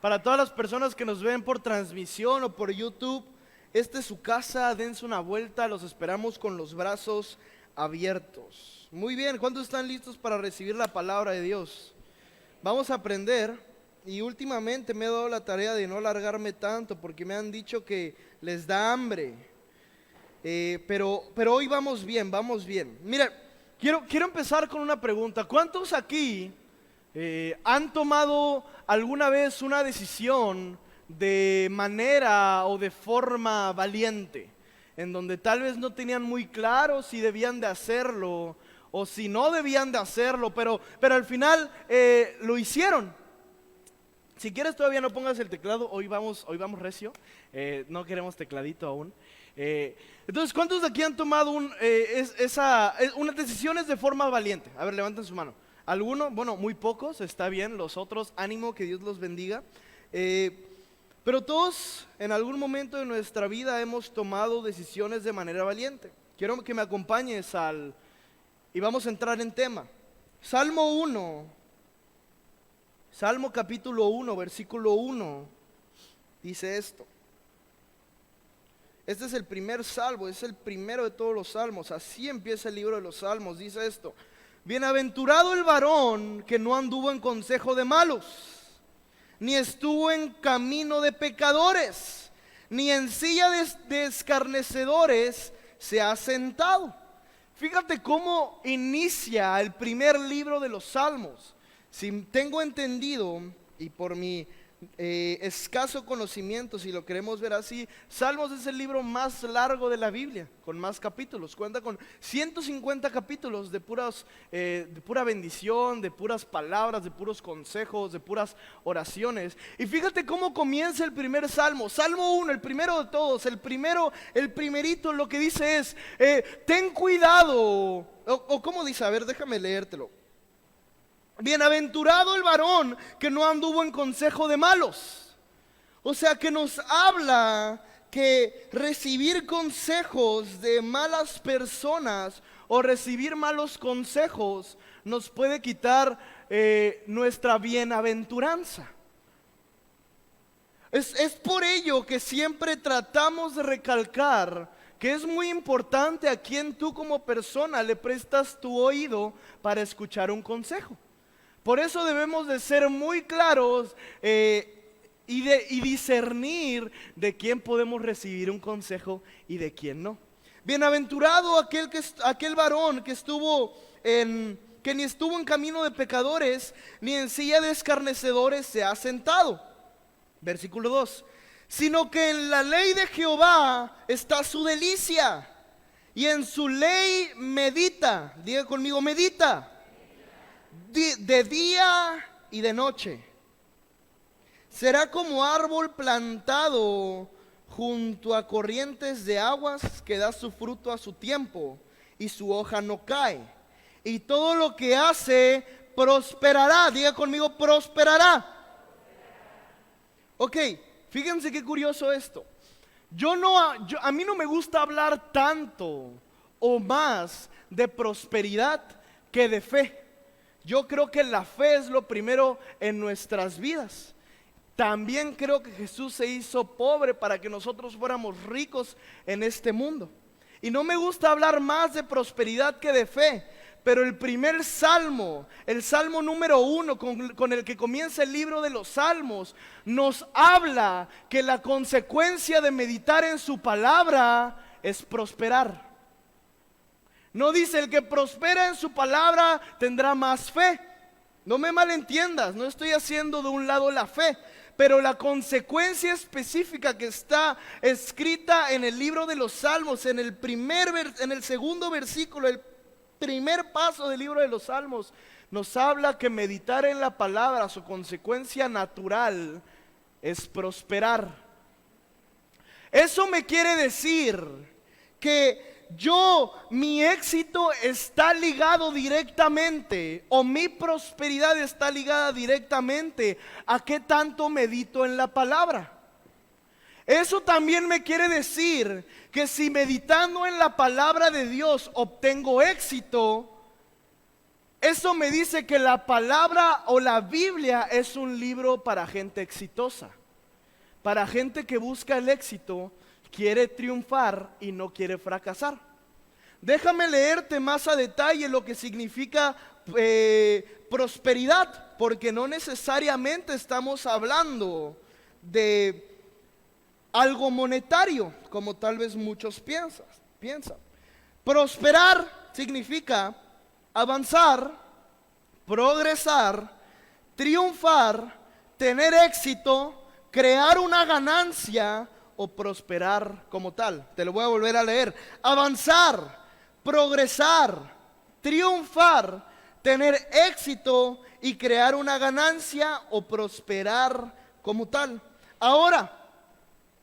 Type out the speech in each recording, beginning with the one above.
Para todas las personas que nos ven por transmisión o por YouTube, esta es su casa, dense una vuelta, los esperamos con los brazos abiertos. Muy bien, ¿cuántos están listos para recibir la palabra de Dios? Vamos a aprender, y últimamente me he dado la tarea de no alargarme tanto porque me han dicho que les da hambre. Pero hoy vamos bien, vamos bien. Mira, quiero empezar con una pregunta. ¿Cuántos aquí han tomado alguna vez una decisión de manera o de forma valiente, en donde tal vez no tenían muy claro si debían de hacerlo o si no debían de hacerlo, pero al final lo hicieron? Si quieres todavía no pongas el teclado, hoy vamos recio, no queremos tecladito aún. Entonces, ¿cuántos de aquí han tomado unas decisiones de forma valiente? A ver, levanten su mano. ¿Alguno? Bueno, muy pocos, está bien. Los otros, ánimo, que Dios los bendiga. Pero todos en algún momento de nuestra vida hemos tomado decisiones de manera valiente. Quiero que me acompañes y vamos a entrar en tema. Salmo 1, Salmo capítulo 1, versículo 1, dice esto. Este es el primer salmo, es el primero de todos los salmos. Así empieza el libro de los salmos, dice esto. Bienaventurado el varón que no anduvo en consejo de malos, ni estuvo en camino de pecadores, ni en silla de escarnecedores se ha sentado. Fíjate cómo inicia el primer libro de los salmos. Si tengo entendido, y por mi escaso conocimiento, si lo queremos ver así, Salmos es el libro más largo de la Biblia, con más capítulos. Cuenta con 150 capítulos de pura bendición, de puras palabras, de puros consejos, de puras oraciones. Y fíjate cómo comienza el primer salmo. Salmo 1, el primero de todos, el primerito, lo que dice es, ten cuidado, o ¿cómo dice? A ver, déjame leértelo. Bienaventurado el varón que no anduvo en consejo de malos. O sea, que nos habla que recibir consejos de malas personas o recibir malos consejos nos puede quitar nuestra bienaventuranza. Es por ello que siempre tratamos de recalcar que es muy importante a quien tú como persona le prestas tu oído para escuchar un consejo. Por eso debemos de ser muy claros y discernir de quién podemos recibir un consejo y de quién no. Bienaventurado aquel varón que ni estuvo en camino de pecadores, ni en silla de escarnecedores se ha sentado. Versículo 2. Sino que en la ley de Jehová está su delicia, y en su ley medita. Diga conmigo, medita. De día y de noche. Será como árbol plantado junto a corrientes de aguas, que da su fruto a su tiempo y su hoja no cae, y todo lo que hace prosperará. Diga conmigo, prosperará. Ok, fíjense qué curioso esto. A mí no me gusta hablar tanto o más de prosperidad que de fe. Yo creo que la fe es lo primero en nuestras vidas. También creo que Jesús se hizo pobre para que nosotros fuéramos ricos en este mundo. Y no me gusta hablar más de prosperidad que de fe, pero el primer salmo, el salmo número 1 con el que comienza el libro de los salmos, nos habla que la consecuencia de meditar en su palabra es prosperar. No dice el que prospera en su palabra tendrá más fe. No me malentiendas, no estoy haciendo de un lado la fe, pero la consecuencia específica que está escrita en el libro de los Salmos, en el segundo versículo, el primer paso del libro de los Salmos, nos habla que meditar en la palabra, su consecuencia natural es prosperar. Eso me quiere decir que mi éxito está ligado directamente, o mi prosperidad está ligada directamente a qué tanto medito en la palabra. Eso también me quiere decir que si meditando en la palabra de Dios obtengo éxito, Eso me dice que la palabra o la Biblia es un libro para gente exitosa, para gente que busca el éxito, quiere triunfar y no quiere fracasar. Déjame leerte más a detalle lo que significa prosperidad, porque no necesariamente estamos hablando de algo monetario, como tal vez muchos piensan. Prosperar significa avanzar, progresar, triunfar, tener éxito, crear una ganancia o prosperar como tal. Te lo voy a volver a leer. Avanzar, progresar, triunfar, tener éxito y crear una ganancia o prosperar como tal. Ahora,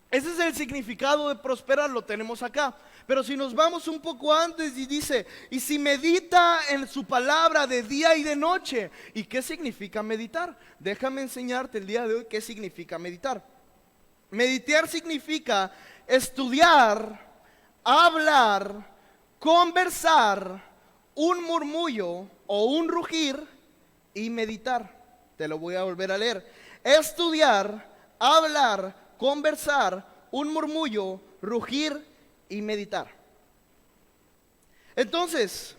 ese es el significado de prosperar, lo tenemos acá. Pero si nos vamos un poco antes y dice, y si medita en su palabra de día y de noche. ¿Y qué significa meditar? Déjame enseñarte el día de hoy qué significa meditar. Meditar significa estudiar, hablar, conversar, un murmullo o un rugir y meditar. Te lo voy a volver a leer. Estudiar, hablar, conversar, un murmullo, rugir y meditar. Entonces,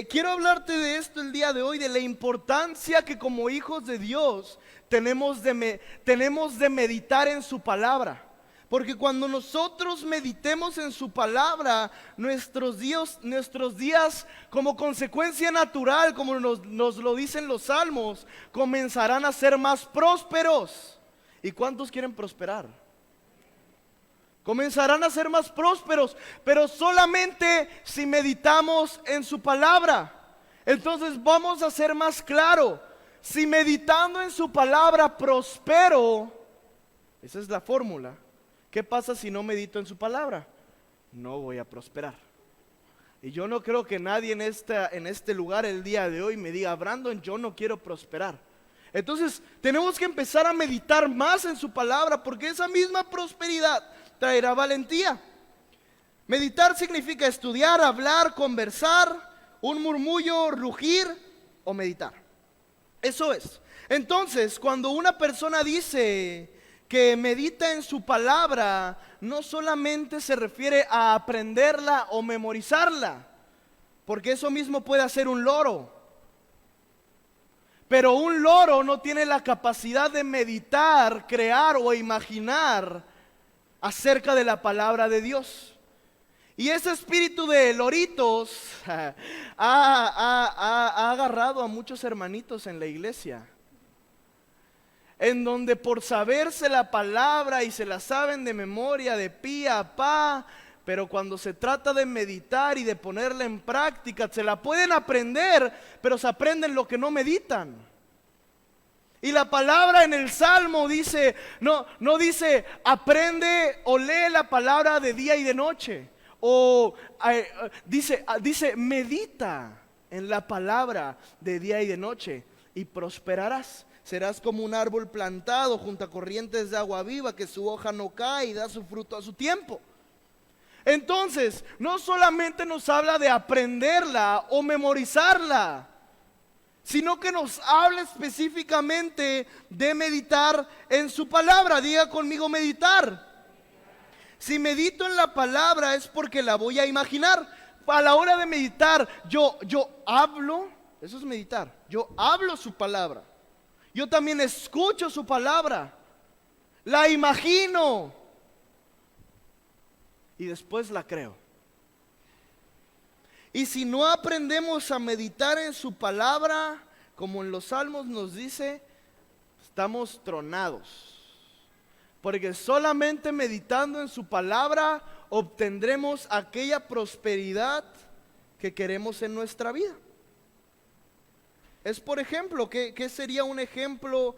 quiero hablarte de esto el día de hoy, de la importancia que como hijos de Dios tenemos de meditar en su palabra. Porque cuando nosotros meditemos en su palabra, nuestros días como consecuencia natural, como nos lo dicen los salmos, comenzarán a ser más prósperos. ¿Y cuántos quieren prosperar? Comenzarán a ser más prósperos, pero solamente si meditamos en su palabra. Entonces vamos a ser más claro. Si meditando en su palabra prospero, esa es la fórmula. ¿Qué pasa si no medito en su palabra? No voy a prosperar. Y yo no creo que nadie en este lugar el día de hoy me diga, Brandon, yo no quiero prosperar. Entonces tenemos que empezar a meditar más en su palabra, porque esa misma prosperidad traerá valentía. Meditar significa estudiar, hablar, conversar, un murmullo, rugir o meditar. Eso es. Entonces, cuando una persona dice que medita en su palabra, no solamente se refiere a aprenderla o memorizarla, porque eso mismo puede hacer un loro. Pero un loro no tiene la capacidad de meditar, crear o imaginar acerca de la palabra de Dios. Y ese espíritu de loritos ha agarrado a muchos hermanitos en la iglesia, en donde por saberse la palabra y se la saben de memoria, de pi a pa, pero cuando se trata de meditar y de ponerla en práctica, se la pueden aprender, pero se aprenden lo que no meditan. Y la palabra en el Salmo dice, no dice aprende o lee la palabra de día y de noche. O dice medita en la palabra de día y de noche y prosperarás. Serás como un árbol plantado junto a corrientes de agua viva, que su hoja no cae y da su fruto a su tiempo. Entonces, no solamente nos habla de aprenderla o memorizarla, sino que nos habla específicamente de meditar en su palabra. Diga conmigo meditar. Si medito en la palabra es porque la voy a imaginar. A la hora de meditar, yo hablo, eso es meditar. Yo hablo su palabra. Yo también escucho su palabra. La imagino. Y después la creo. Y si no aprendemos a meditar en su palabra, como en los salmos nos dice, estamos tronados. Porque solamente meditando en su palabra obtendremos aquella prosperidad que queremos en nuestra vida. Es por ejemplo, ¿qué sería un ejemplo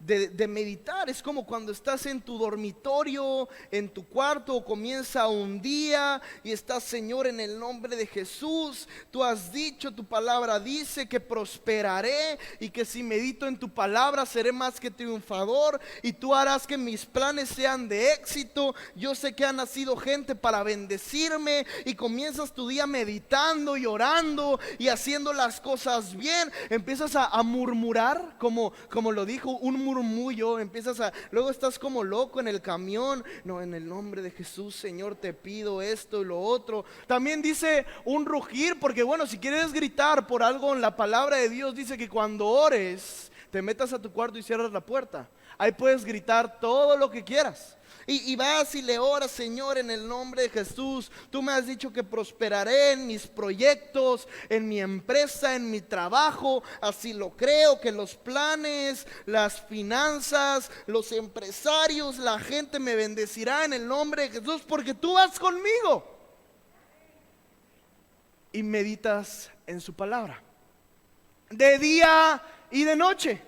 de meditar. Es como cuando estás en tu dormitorio, en tu cuarto, comienza un día y estás: Señor, en el nombre de Jesús, tú has dicho, tu palabra dice que prosperaré y que si medito en tu palabra seré más que triunfador, y tú harás que mis planes sean de éxito. Yo sé que ha nacido gente para bendecirme, y comienzas tu día meditando y orando y haciendo las cosas bien. Empiezas a murmurar, como lo dijo, un murmullo. Luego estás como loco en el camión: no, en el nombre de Jesús, Señor, te pido esto y lo otro. También dice un rugir, porque bueno, si quieres gritar por algo en la palabra de Dios, dice que cuando ores, te metas a tu cuarto y cierras la puerta. Ahí puedes gritar todo lo que quieras. Y vas y le oras: Señor, en el nombre de Jesús, tú me has dicho que prosperaré en mis proyectos, en mi empresa, en mi trabajo. Así lo creo, que los planes, las finanzas, los empresarios, la gente me bendecirá en el nombre de Jesús, porque tú vas conmigo. Y meditas en su palabra, de día y de noche.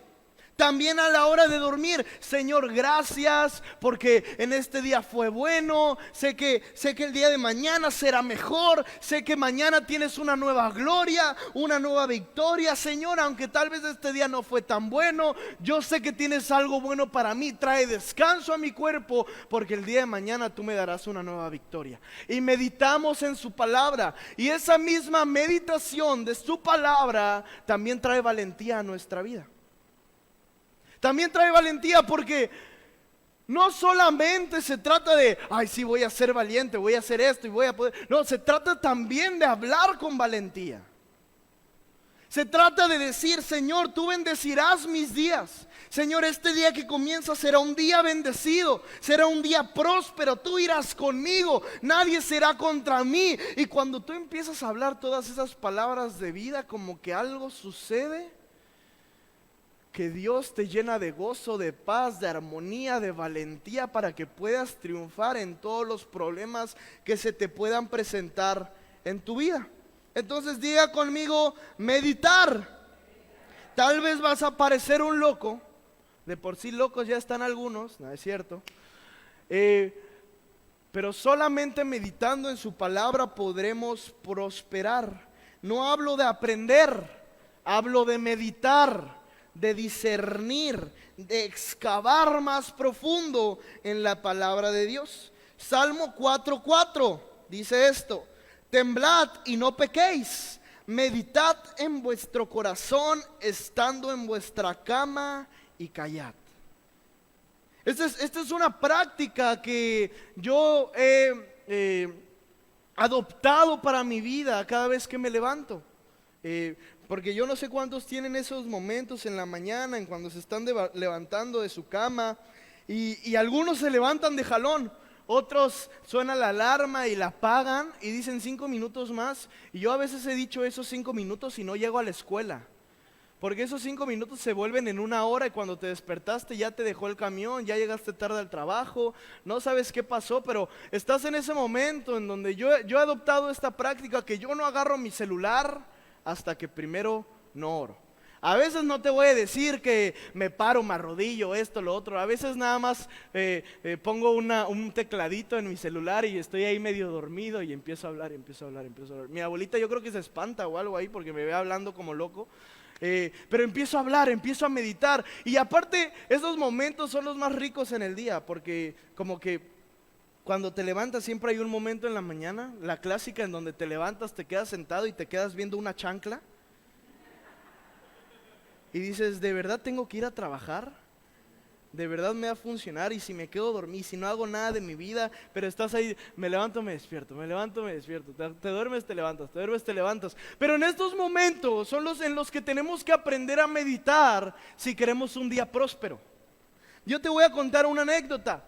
También a la hora de dormir: Señor, gracias porque en este día fue bueno. Sé que el día de mañana será mejor. Sé que mañana tienes una nueva gloria, una nueva victoria. Señor, aunque tal vez este día no fue tan bueno, yo sé que tienes algo bueno para mí. Trae descanso a mi cuerpo, porque el día de mañana tú me darás una nueva victoria. Y meditamos en su palabra, y esa misma meditación de su palabra también trae valentía a nuestra vida. También trae valentía, porque no solamente se trata de: ay, sí, voy a ser valiente, voy a hacer esto y voy a poder. No, se trata también de hablar con valentía. Se trata de decir: Señor, tú bendecirás mis días. Señor, este día que comienza será un día bendecido, será un día próspero. Tú irás conmigo, nadie será contra mí. Y cuando tú empiezas a hablar todas esas palabras de vida, como que algo sucede, que Dios te llena de gozo, de paz, de armonía, de valentía, para que puedas triunfar en todos los problemas que se te puedan presentar en tu vida. Entonces diga conmigo: meditar. Tal vez vas a parecer un loco. De por sí locos ya están algunos, no es cierto. Pero solamente meditando en su palabra podremos prosperar. No hablo de aprender, hablo de meditar, de discernir, de excavar más profundo en la palabra de Dios. Salmo 4:4 dice esto: temblad y no pequéis, meditad en vuestro corazón estando en vuestra cama y callad. Esta es una práctica que yo he adoptado para mi vida cada vez que me levanto. Porque yo no sé cuántos tienen esos momentos en la mañana, en cuando se están levantando de su cama, y algunos se levantan de jalón. Otros suena la alarma y la apagan y dicen 5 minutos más. Y yo a veces he dicho esos 5 minutos y no llego a la escuela, porque esos 5 minutos se vuelven en 1 hora, y cuando te despertaste ya te dejó el camión, ya llegaste tarde al trabajo, no sabes qué pasó, pero estás en ese momento en donde yo he adoptado esta práctica, que yo no agarro mi celular hasta que primero no oro. A veces no te voy a decir que me paro, me arrodillo, esto, lo otro. A veces nada más pongo un tecladito en mi celular y estoy ahí medio dormido y empiezo a hablar. Mi abuelita yo creo que se espanta o algo ahí porque me ve hablando como loco. Pero empiezo a hablar, empiezo a meditar. Y aparte, esos momentos son los más ricos en el día, porque como que cuando te levantas siempre hay un momento en la mañana, la clásica, en donde te levantas, te quedas sentado y te quedas viendo una chancla. Y dices: ¿de verdad tengo que ir a trabajar? ¿De verdad me va a funcionar? Y si me quedo dormido, si no hago nada de mi vida, pero estás ahí: me levanto, me despierto, me levanto, me despierto. Te duermes, te levantas, te duermes, te levantas. Pero en estos momentos son los en los que tenemos que aprender a meditar si queremos un día próspero. Yo te voy a contar una anécdota.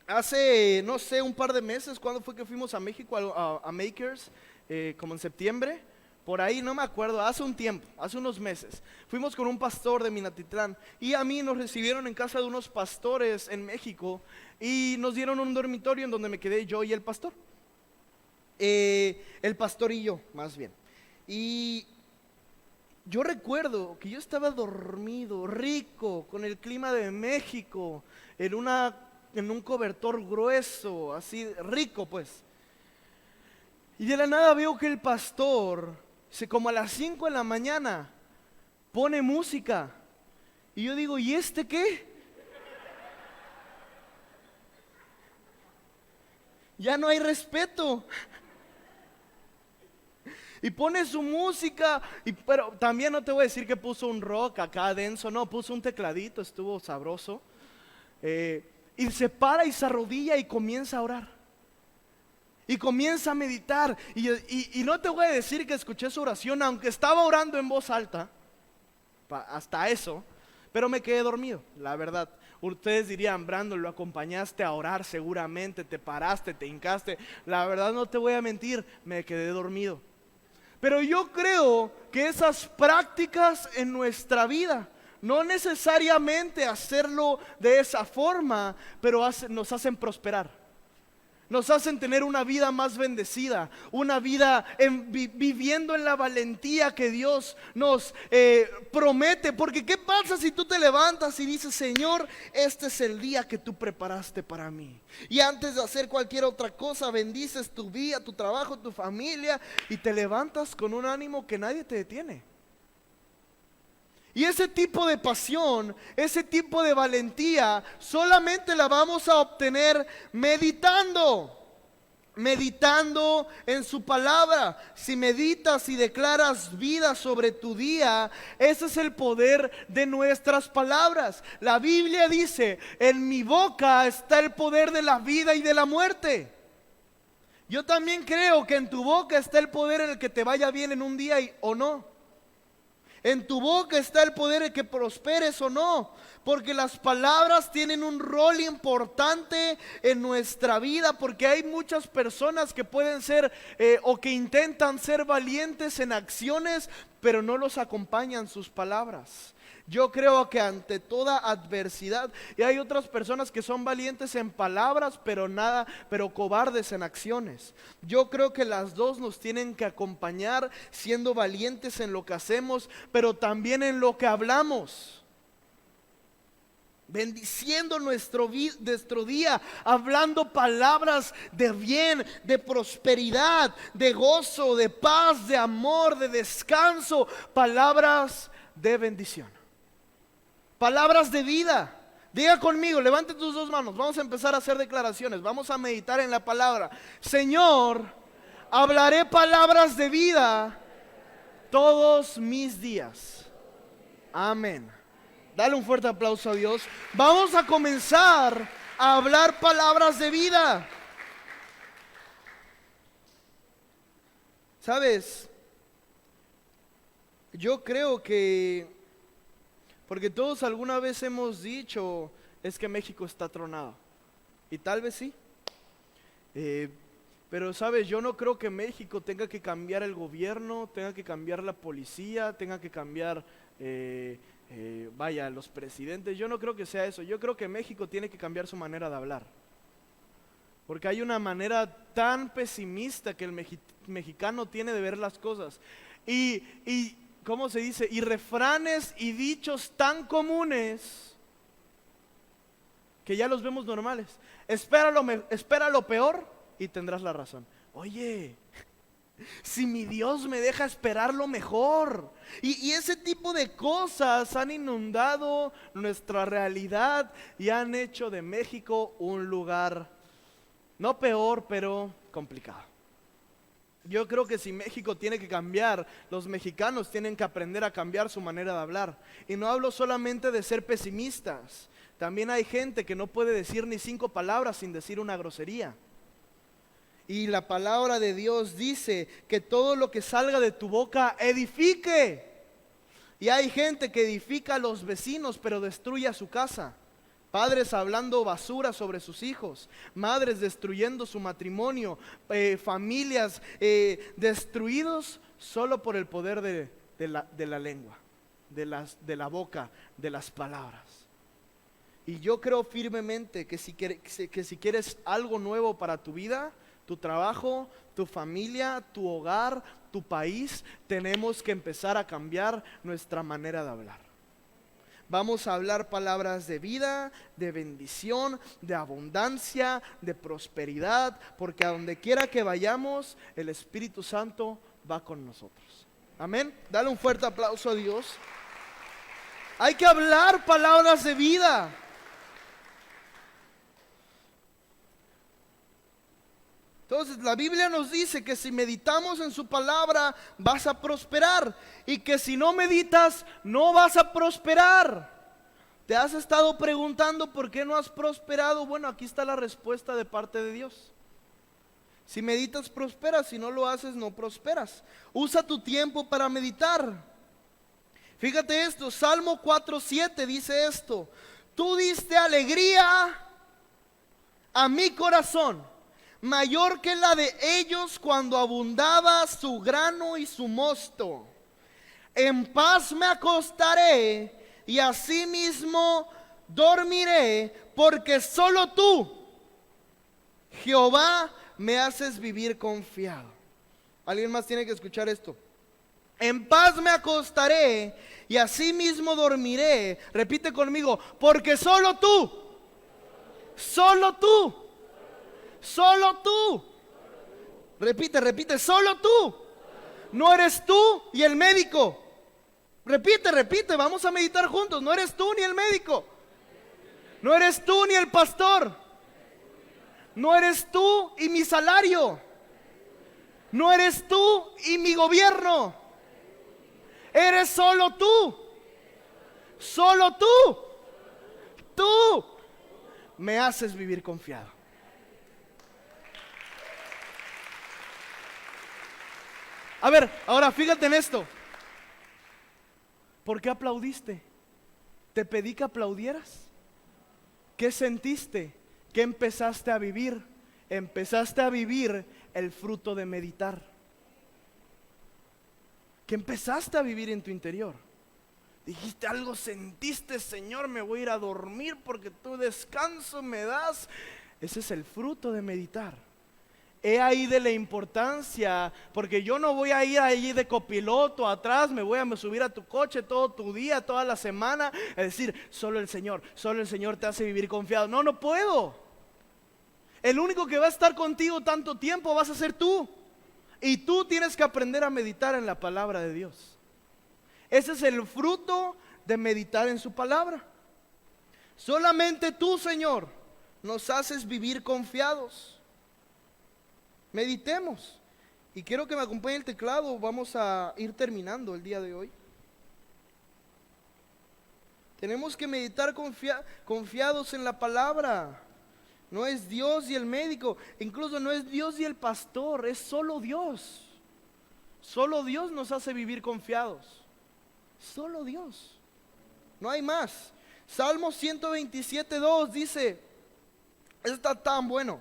Hace, no sé, un par de meses, ¿cuándo fue que fuimos a México, a Makers? Como en septiembre, por ahí, no me acuerdo, hace un tiempo, hace unos meses. Fuimos con un pastor de Minatitlán, y a mí nos recibieron en casa de unos pastores en México, y nos dieron un dormitorio en donde me quedé yo y el pastor. El pastor y yo, más bien. Y yo recuerdo que yo estaba dormido, rico, con el clima de México, en un cobertor grueso, así rico pues. Y de la nada veo que el pastor, como a las 5 de la mañana, pone música. Y yo digo, ¿y este qué? Ya no hay respeto. Y pone su música, pero también no te voy a decir que puso un rock acá denso, no, puso un tecladito, estuvo sabroso. Y se para y se arrodilla y comienza a orar. Y comienza a meditar. Y no te voy a decir que escuché su oración, aunque estaba orando en voz alta, hasta eso, pero me quedé dormido, la verdad. Ustedes dirían, Brandon, lo acompañaste a orar seguramente, te paraste, te hincaste. La verdad no te voy a mentir, me quedé dormido. Pero yo creo que esas prácticas en nuestra vida, no necesariamente hacerlo de esa forma, pero nos hacen prosperar. Nos hacen tener una vida más bendecida, una vida viviendo en la valentía que Dios nos promete. Porque ¿qué pasa si tú te levantas y dices, Señor, este es el día que tú preparaste para mí? Y antes de hacer cualquier otra cosa, bendices tu vida, tu trabajo, tu familia, y te levantas con un ánimo que nadie te detiene. Y ese tipo de pasión, ese tipo de valentía, solamente la vamos a obtener meditando en su palabra. Si meditas y declaras vida sobre tu día, ese es el poder de nuestras palabras. La Biblia dice, en mi boca está el poder de la vida y de la muerte. Yo también creo que en tu boca está el poder en el que te vaya bien en un día o no. En tu boca está el poder de que prosperes o no, porque las palabras tienen un rol importante en nuestra vida, porque hay muchas personas que pueden ser o que intentan ser valientes en acciones, pero no los acompañan sus palabras. Yo creo que ante toda adversidad, y hay otras personas que son valientes en palabras, pero cobardes en acciones. Yo creo que las dos nos tienen que acompañar, siendo valientes en lo que hacemos, pero también en lo que hablamos. Bendiciendo nuestro día, hablando palabras de bien, de prosperidad, de gozo, de paz, de amor, de descanso, palabras de bendición. Palabras de vida. Diga conmigo, levante tus dos manos. Vamos a empezar a hacer declaraciones. Vamos a meditar en la palabra. Señor, hablaré palabras de vida todos mis días. Amén. Dale un fuerte aplauso a Dios. Vamos a comenzar a hablar palabras de vida. ¿Sabes? Yo creo que porque todos alguna vez hemos dicho, es que México está tronado. Y tal vez sí. Pero sabes, yo no creo que México tenga que cambiar el gobierno, tenga que cambiar la policía, tenga que cambiar, los presidentes. Yo no creo que sea eso. Yo creo que México tiene que cambiar su manera de hablar. Porque hay una manera tan pesimista que el mexicano tiene de ver las cosas. Y ¿cómo se dice? Y refranes y dichos tan comunes que ya los vemos normales. Espera lo peor y tendrás la razón. Oye, si mi Dios me deja esperar lo mejor. Y ese tipo de cosas han inundado nuestra realidad y han hecho de México un lugar, no peor, pero complicado. Yo creo que si México tiene que cambiar, los mexicanos tienen que aprender a cambiar su manera de hablar. Y no hablo solamente de ser pesimistas. También hay gente que no puede decir ni 5 palabras sin decir una grosería. Y la palabra de Dios dice que todo lo que salga de tu boca edifique. Y hay gente que edifica a los vecinos pero destruye a su casa. Padres hablando basura sobre sus hijos, madres destruyendo su matrimonio, familias destruidos solo por el poder de la lengua, de la boca, de las palabras. Y yo creo firmemente que si quieres algo nuevo para tu vida, Tu trabajo, tu familia, tu hogar, tu país. Tenemos que empezar a cambiar nuestra manera de hablar. Vamos a hablar palabras de vida, de bendición, de abundancia, de prosperidad, porque a donde quiera que vayamos, el Espíritu Santo va con nosotros. Amén. Dale un fuerte aplauso a Dios. Hay que hablar palabras de vida. Entonces la Biblia nos dice que si meditamos en su palabra vas a prosperar, y que si no meditas no vas a prosperar. ¿Te has estado preguntando por qué no has prosperado? Bueno, aquí está la respuesta de parte de Dios. Si meditas, prosperas. Si no lo haces, no prosperas. Usa tu tiempo para meditar. Fíjate esto, Salmo 4:7 dice esto: tú diste alegría a mi corazón, mayor que la de ellos cuando abundaba su grano y su mosto. En paz me acostaré y asimismo dormiré, porque solo tú, Jehová, me haces vivir confiado. Alguien más tiene que escuchar esto. En paz me acostaré y asimismo dormiré. Repite conmigo: porque solo tú, solo tú, solo tú. Repite, solo tú. No eres tú y el médico. Repite, vamos a meditar juntos. No eres tú ni el médico. No eres tú ni el pastor. No eres tú y mi salario. No eres tú y mi gobierno. Eres solo tú. Solo tú. Tú me haces vivir confiado. A ver, ahora fíjate en esto. ¿Por qué aplaudiste? ¿Te pedí que aplaudieras? ¿Qué sentiste? ¿Qué empezaste a vivir? Empezaste a vivir el fruto de meditar. ¿Qué empezaste a vivir en tu interior? Dijiste algo, sentiste: Señor, me voy a ir a dormir porque tu descanso me das. Ese es el fruto de meditar. He ahí de la importancia, porque yo no voy a ir ahí de copiloto atrás, me voy a subir a tu coche todo tu día, toda la semana, es decir, solo el Señor te hace vivir confiado. No, no puedo. El único que va a estar contigo tanto tiempo vas a ser tú. Y tú tienes que aprender a meditar en la palabra de Dios. Ese es el fruto de meditar en su palabra. Solamente tú, Señor, nos haces vivir confiados. Meditemos. Y quiero que me acompañe el teclado. Vamos a ir terminando el día de hoy. Tenemos que meditar confiados en la palabra. No es Dios y el médico, incluso no es Dios y el pastor, es solo Dios. Solo Dios nos hace vivir confiados. Solo Dios. No hay más. Salmo 127:2 dice, está tan bueno: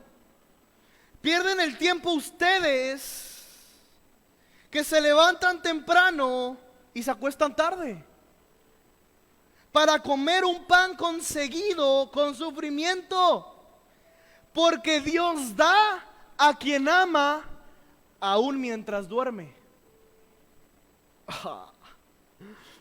pierden el tiempo ustedes que se levantan temprano y se acuestan tarde para comer un pan conseguido con sufrimiento, porque Dios da a quien ama aún mientras duerme.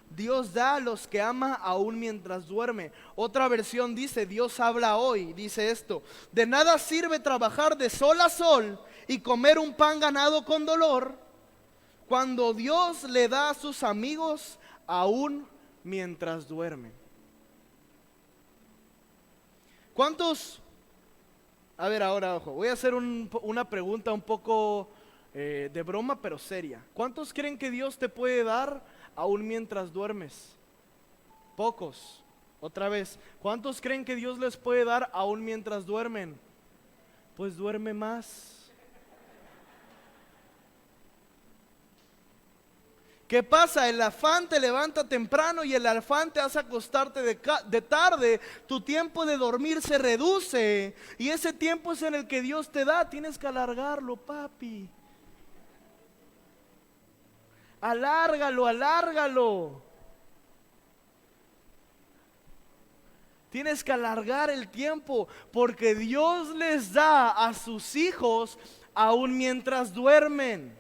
Dios da a los que ama aún mientras duerme. Otra versión dice: Dios habla hoy, dice esto: de nada sirve trabajar de sol a sol y comer un pan ganado con dolor, cuando Dios le da a sus amigos aún mientras duermen. ¿Cuántos? A ver, ahora ojo, voy a hacer una pregunta un poco de broma, pero seria. ¿Cuántos creen que Dios te puede dar aún mientras duermes? Pocos. Otra vez, ¿cuántos creen que Dios les puede dar aún mientras duermen? Pues duerme más. ¿Qué pasa? El afán te levanta temprano y el afán te hace acostarte de tarde. Tu tiempo de dormir se reduce y ese tiempo es en el que Dios te da. Tienes que alargarlo, papi. Alárgalo, alárgalo. Tienes que alargar el tiempo, porque Dios les da a sus hijos aún mientras duermen.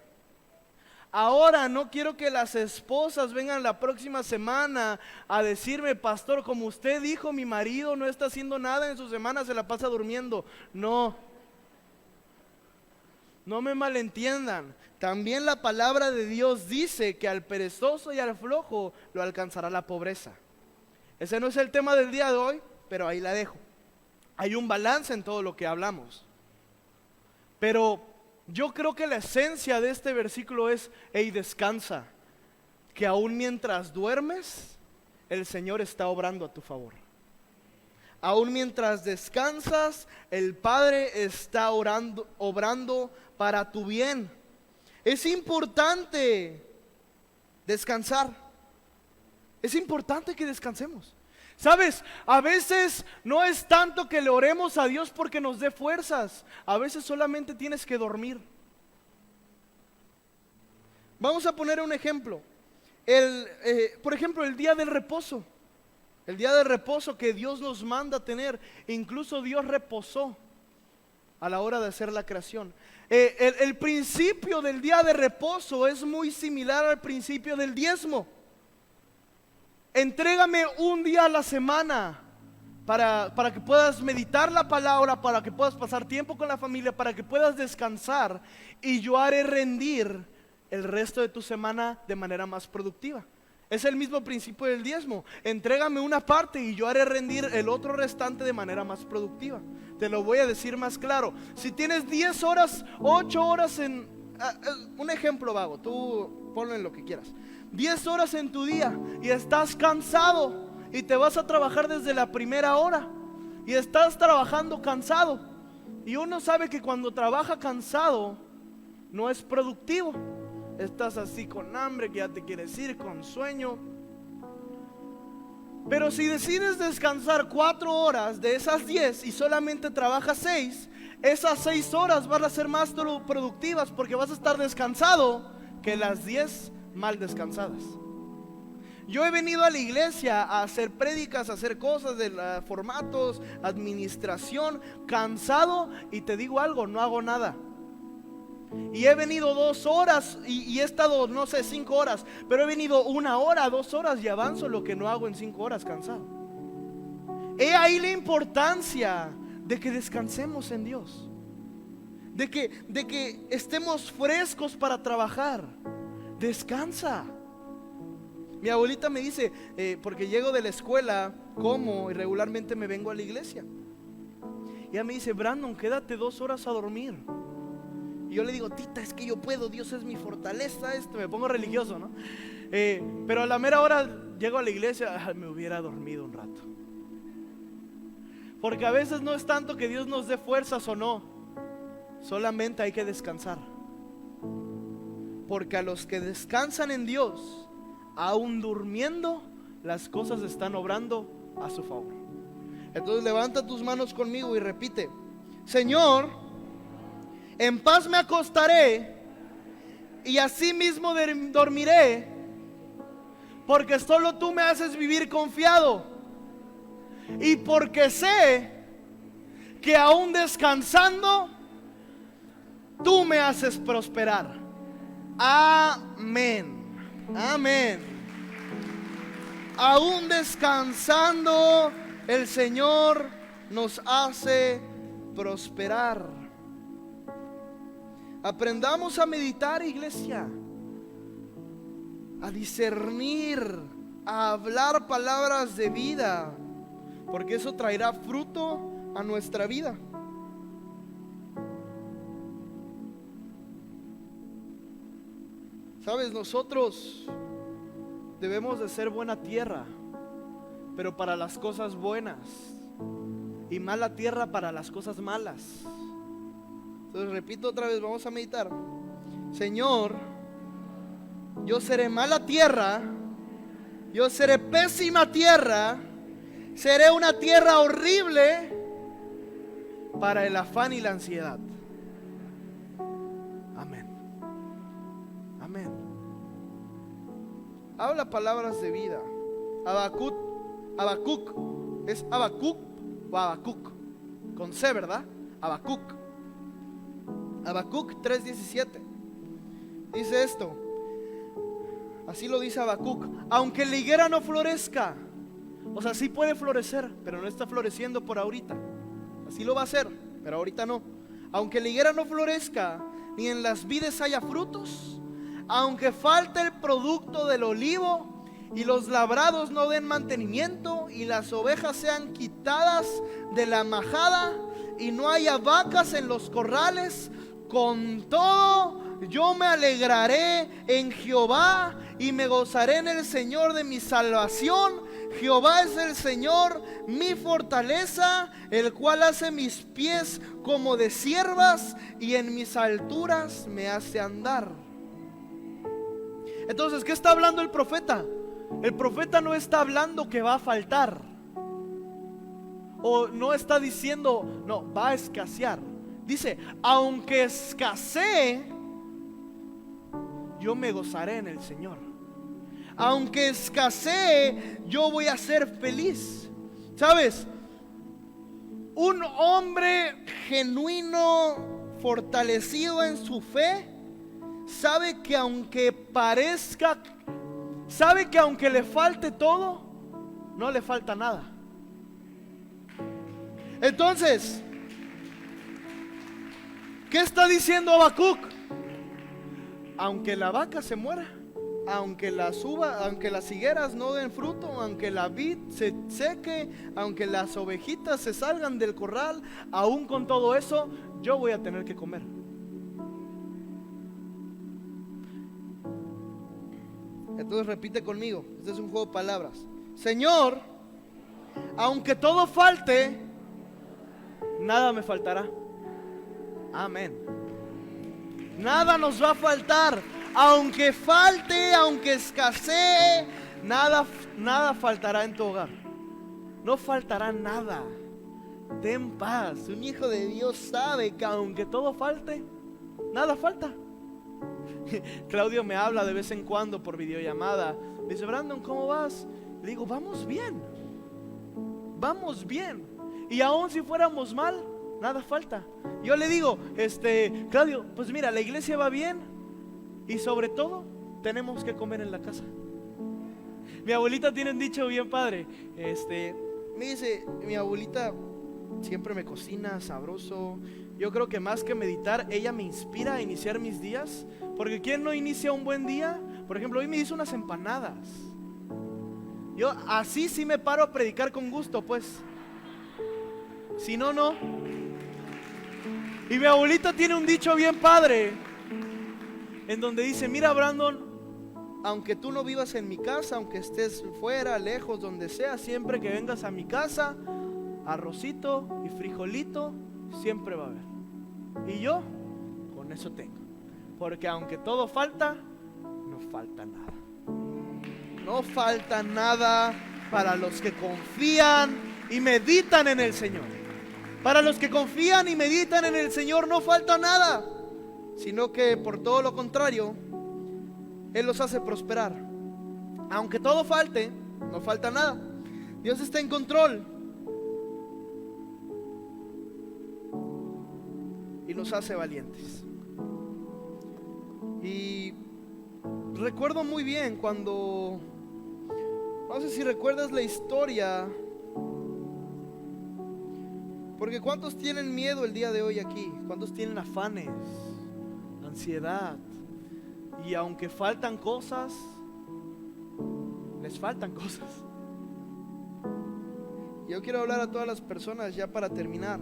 Ahora no quiero que las esposas vengan la próxima semana a decirme: pastor, como usted dijo, mi marido no está haciendo nada en su semana, se la pasa durmiendo. No me malentiendan. También la palabra de Dios dice que al perezoso y al flojo lo alcanzará la pobreza. Ese no es el tema del día de hoy, pero ahí la dejo. Hay un balance en todo lo que hablamos. Pero yo creo que la esencia de este versículo es: hey, descansa, que aún mientras duermes, el Señor está obrando a tu favor. Aún mientras descansas, el Padre está obrando para tu bien. Es importante descansar. Es importante que descansemos. ¿Sabes? A veces no es tanto que le oremos a Dios porque nos dé fuerzas. A veces solamente tienes que dormir. Vamos a poner un ejemplo. Por ejemplo, el día del reposo. El día de reposo que Dios nos manda a tener. Incluso Dios reposó a la hora de hacer la creación. El principio del día de reposo es muy similar al principio del diezmo. Entrégame un día a la semana para que puedas meditar la palabra, para que puedas pasar tiempo con la familia, para que puedas descansar, y yo haré rendir el resto de tu semana de manera más productiva. Es el mismo principio del diezmo. Entrégame una parte y yo haré rendir el otro restante de manera más productiva. Te lo voy a decir más claro. Si tienes 10 horas, 8 horas un ejemplo vago, tú ponlo en lo que quieras. 10 horas en tu día y estás cansado y te vas a trabajar desde la primera hora y estás trabajando cansado, y uno sabe que cuando trabaja cansado no es productivo. Estás así con hambre, que ya te quieres ir, con sueño. Pero si decides descansar 4 horas de esas 10 y solamente trabajas 6, esas 6 horas van a ser más productivas porque vas a estar descansado que las 10 mal descansadas. Yo he venido a la iglesia a hacer prédicas, a hacer cosas de formatos, administración, cansado, y te digo algo, no hago nada. Y he venido 2 horas y he estado, no sé, 5 horas, pero he venido 1 hora, 2 horas y avanzo lo que no hago en 5 horas cansado. He ahí la importancia de que descansemos en Dios, de que estemos frescos para trabajar. Descansa. Mi abuelita me dice, porque llego de la escuela, como y regularmente me vengo a la iglesia, y ella me dice: Brandon, quédate 2 horas a dormir. Y yo le digo: tita, es que yo puedo, Dios es mi fortaleza. Me pongo religioso, ¿no? Pero a la mera hora llego a la iglesia, me hubiera dormido un rato. Porque a veces no es tanto que Dios nos dé fuerzas o no, solamente hay que descansar. Porque a los que descansan en Dios, aún durmiendo, las cosas están obrando a su favor. Entonces levanta tus manos conmigo y repite: Señor, en paz me acostaré y así mismo dormiré, porque solo tú me haces vivir confiado, y porque sé que aún descansando tú me haces prosperar. Amén. Amén. Aún descansando, el Señor nos hace prosperar. Aprendamos a meditar, iglesia, a discernir, a hablar palabras de vida, porque eso traerá fruto a nuestra vida. Sabes, nosotros debemos de ser buena tierra, pero para las cosas buenas, y mala tierra para las cosas malas. Entonces repito otra vez, vamos a meditar. Señor, yo seré mala tierra, yo seré pésima tierra, seré una tierra horrible para el afán y la ansiedad. Amén. Amén. Habla palabras de vida. Habacuc, ¿es Habacuc o Habacuc? Con C, ¿verdad? Habacuc. Habacuc 3:17 dice esto. Así lo dice Habacuc: aunque la higuera no florezca, o sea, sí puede florecer, pero no está floreciendo por ahorita. Así lo va a hacer, pero ahorita no. Aunque la higuera no florezca, ni en las vides haya frutos, aunque falte el producto del olivo, y los labrados no den mantenimiento, y las ovejas sean quitadas de la majada, y no haya vacas en los corrales, con todo yo me alegraré en Jehová y me gozaré en el Señor de mi salvación. Jehová es el Señor, mi fortaleza, el cual hace mis pies como de ciervas y en mis alturas me hace andar. Entonces, ¿qué está hablando el profeta? El profeta no está hablando que va a faltar, o no está diciendo, no, va a escasear. Dice, aunque escasee, yo me gozaré en el Señor. Aunque escasee, yo voy a ser feliz. ¿Sabes? Un hombre genuino, fortalecido en su fe, sabe que aunque parezca, sabe que aunque le falte todo, no le falta nada. Entonces, ¿qué está diciendo Habacuc? Aunque la vaca se muera, aunque aunque las higueras no den fruto, aunque la vid se seque, aunque las ovejitas se salgan del corral, aún con todo eso, yo voy a tener que comer. Entonces repite conmigo, este es un juego de palabras. Señor, aunque todo falte, nada me faltará. Amén. Nada nos va a faltar. Aunque falte, aunque escasee, nada faltará en tu hogar. No faltará nada. Ten paz. Un hijo de Dios sabe que aunque todo falte, nada falta. Claudio me habla de vez en cuando por videollamada. Me dice, Brandon, ¿cómo vas? Le digo, vamos bien. Vamos bien. Y aún si fuéramos mal, nada falta. Yo le digo, Claudio, pues mira, la iglesia va bien y sobre todo tenemos que comer en la casa. Mi abuelita tiene un dicho bien padre. Me dice, mi abuelita siempre me cocina sabroso. Yo creo que más que meditar, ella me inspira a iniciar mis días. Porque ¿quién no inicia un buen día? Por ejemplo, hoy me hizo unas empanadas. Yo así sí me paro a predicar con gusto, pues. Si no, no. Y mi abuelita tiene un dicho bien padre, en donde dice, mira, Brandon, aunque tú no vivas en mi casa, aunque estés fuera, lejos, donde sea, siempre que vengas a mi casa, arrocito y frijolito siempre va a haber. Y yo con eso tengo. Porque aunque todo falta, no falta nada. No falta nada para los que confían y meditan en el Señor. Para los que confían y meditan en el Señor no falta nada, sino que por todo lo contrario, Él los hace prosperar. Aunque todo falte, no falta nada. Dios está en control y nos hace valientes. Y recuerdo muy bien cuando, no sé si recuerdas la historia, porque ¿cuántos tienen miedo el día de hoy aquí? ¿Cuántos tienen afanes, ansiedad? Y aunque faltan cosas, les faltan cosas. Yo quiero hablar a todas las personas ya para terminar,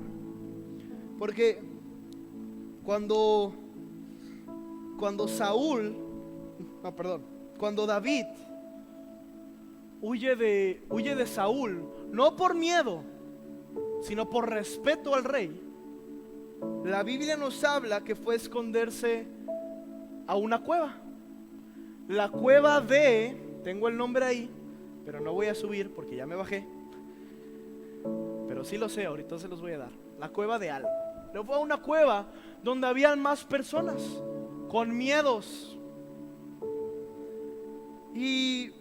porque cuando David huye de Saúl, no por miedo, sino por respeto al rey, la Biblia nos habla que fue a esconderse a una cueva. La cueva tengo el nombre ahí, pero no voy a subir porque ya me bajé, pero sí lo sé, ahorita se los voy a dar. La cueva de Al. Pero fue a una cueva donde habían más personas con miedos, y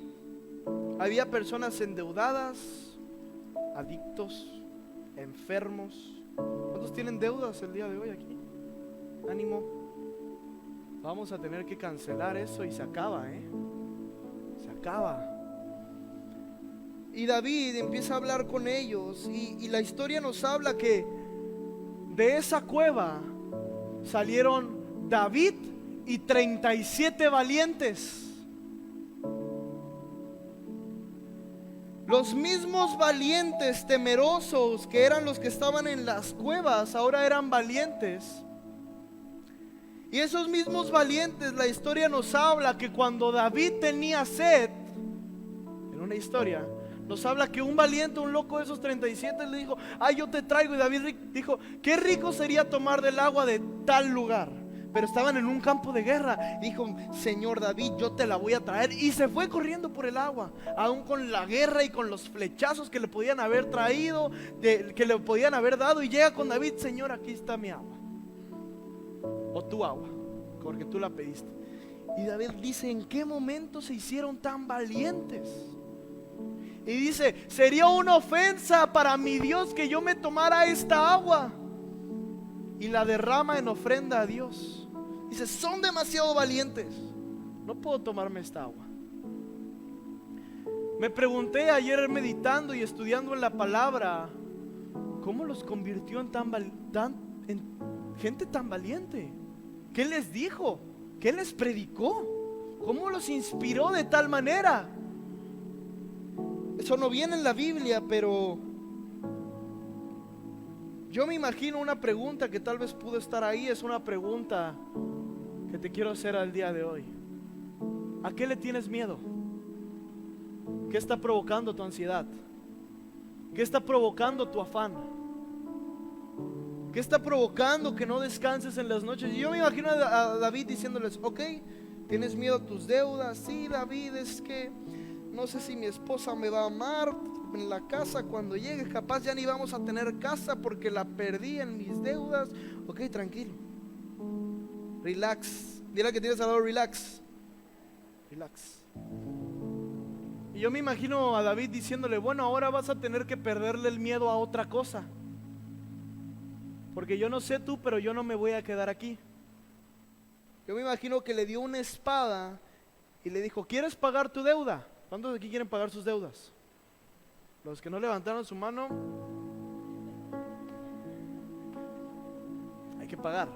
había personas endeudadas, adictos, enfermos. ¿Cuántos tienen deudas el día de hoy aquí? ánimo, vamos a tener que cancelar eso y se acaba, se acaba. Y David empieza a hablar con ellos y la historia nos habla que de esa cueva salieron David y 37 valientes. Los mismos valientes temerosos que eran los que estaban en las cuevas, ahora eran valientes. Y esos mismos valientes, la historia nos habla que cuando David tenía sed, en una historia, nos habla que un valiente, un loco de esos 37 le dijo: ay, yo te traigo. Y David dijo: qué rico sería tomar del agua de tal lugar. Pero estaban en un campo de guerra. Dijo: Señor David, yo te la voy a traer. Y se fue corriendo por el agua, aún con la guerra y con los flechazos que le podían haber traído, que le podían haber dado. Y llega con David: Señor, aquí está mi agua, o tu agua, porque tú la pediste. Y David dice: ¿en qué momento se hicieron tan valientes? Y dice: sería una ofensa para mi Dios que yo me tomara esta agua. Y la derrama en ofrenda a Dios. Dice: son demasiado valientes, no puedo tomarme esta agua. Me pregunté ayer meditando y estudiando en la palabra, ¿cómo los convirtió en en gente tan valiente? ¿Qué les dijo? ¿Qué les predicó? ¿Cómo los inspiró de tal manera? Eso no viene en la Biblia, pero yo me imagino una pregunta que tal vez pudo estar ahí. Es una pregunta que te quiero hacer al día de hoy. ¿A qué le tienes miedo? ¿Qué está provocando tu ansiedad? ¿Qué está provocando tu afán? ¿Qué está provocando que no descanses en las noches? Y yo me imagino a David diciéndoles: ok, ¿tienes miedo a tus deudas? Sí, David, es que no sé si mi esposa me va a amar en la casa cuando llegue. Capaz ya ni vamos a tener casa porque la perdí en mis deudas. Ok, tranquilo, relax. Dile que tienes al lado: relax, relax. Y yo me imagino a David diciéndole: bueno, ahora vas a tener que perderle el miedo a otra cosa, porque yo no sé tú, pero yo no me voy a quedar aquí. Yo me imagino que le dio una espada y le dijo: ¿quieres pagar tu deuda? ¿Cuántos de aquí quieren pagar sus deudas? Los que no levantaron su mano, hay que pagar.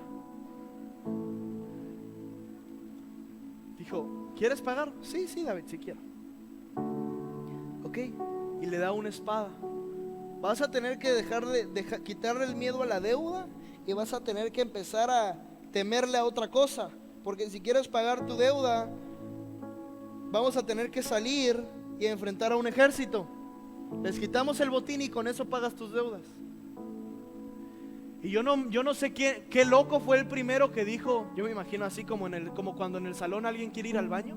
Dijo: ¿quieres pagar? Sí, sí, David, sí quiero. Ok, y le da una espada. Vas a tener que quitarle el miedo a la deuda y vas a tener que empezar a temerle a otra cosa, porque si quieres pagar tu deuda, vamos a tener que salir y enfrentar a un ejército. Les quitamos el botín y con eso pagas tus deudas. Y yo no sé qué loco fue el primero que dijo. Yo me imagino así como cuando en el salón alguien quiere ir al baño.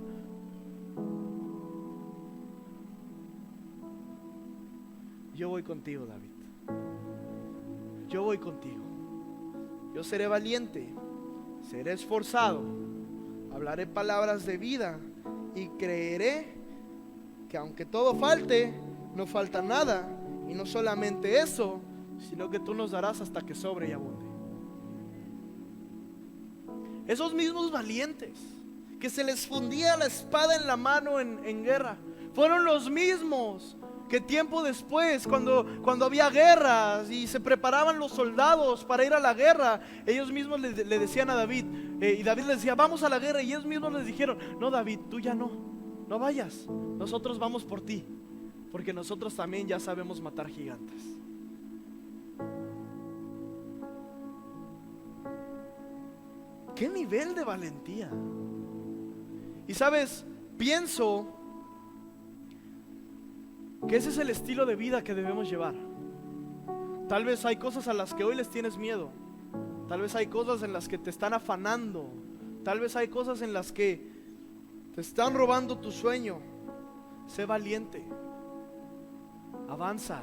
Yo voy contigo, David. Yo voy contigo. Yo seré valiente, seré esforzado, hablaré palabras de vida y creeré que aunque todo falte, no falta nada. Y no solamente eso, sino que tú nos darás hasta que sobre y abunde. Esos mismos valientes que se les fundía la espada en la mano en guerra, fueron los mismos que tiempo después, cuando había guerras y se preparaban los soldados para ir a la guerra, ellos mismos le decían a David, y David les decía: vamos a la guerra. Y ellos mismos les dijeron: no, David, tú ya no vayas, nosotros vamos por ti, porque nosotros también ya sabemos matar gigantes. ¿Qué nivel de valentía? Y sabes, pienso que ese es el estilo de vida que debemos llevar. Tal vez hay cosas a las que hoy les tienes miedo. Tal vez hay cosas en las que te están afanando. Tal vez hay cosas en las que te están robando tu sueño. Sé valiente. Avanza.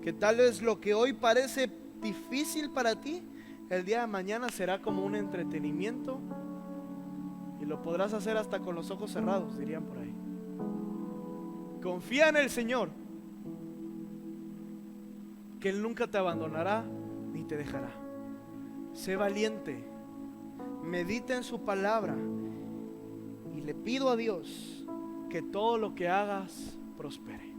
Que tal vez lo que hoy parece difícil para ti, el día de mañana será como un entretenimiento y lo podrás hacer hasta con los ojos cerrados, dirían por ahí. Confía en el Señor, que Él nunca te abandonará ni te dejará. sé valiente, medita en su palabra y le pido a Dios que todo lo que hagas prospere.